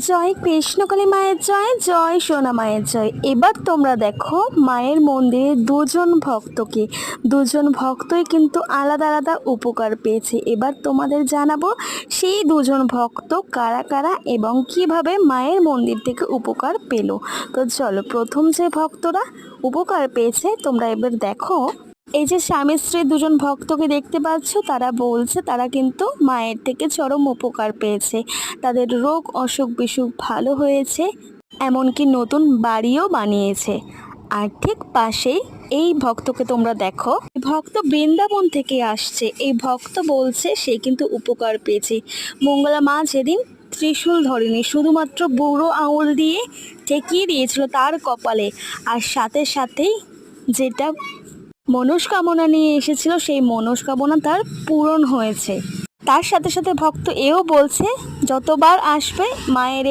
জয় কৃষ্ণকালী মায়ের জয়, জয় সোনা মায়ের জয়। এবার তোমরা দেখো মায়ের মন্দিরে দুজন ভক্তই কিন্তু আলাদা আলাদা উপকার পেয়েছে। এবার তোমাদের জানাবো সেই দুজন ভক্ত কারা কারা এবং কিভাবে মায়ের মন্দির থেকে উপকার পেল। তো চলো, প্রথম যে ভক্তরা উপকার পেয়েছে তোমরা এবার দেখো। এই যে স্বামী স্ত্রী দুজন ভক্তকে দেখতে পাচ্ছ, তারা বলছে তারা কিন্তু মায়ের থেকে চরম উপকার পেয়েছে। তাদের রোগ অসুখ বিসুখ ভালো হয়েছে, এমনকি নতুন বাড়িও বানিয়েছে। আর ঠিক পাশেই এই ভক্তকে তোমরা দেখো, ভক্ত বৃন্দাবন থেকে আসছে। এই ভক্ত বলছে সে কিন্তু উপকার পেয়েছে। মঙ্গলা মা যেদিন ত্রিশূল ধরেনি, শুধুমাত্র বুড়ো আঙুল দিয়ে ঠেকিয়ে দিয়েছিল তার কপালে, আর সাথে সাথেই যেটা মনস্কামনা নিয়ে এসেছিল সেই মনস্কামনা তার পূরণ হয়েছে। তার সাথে সাথে ভক্ত এও বলছে যতবার আসবে মায়ের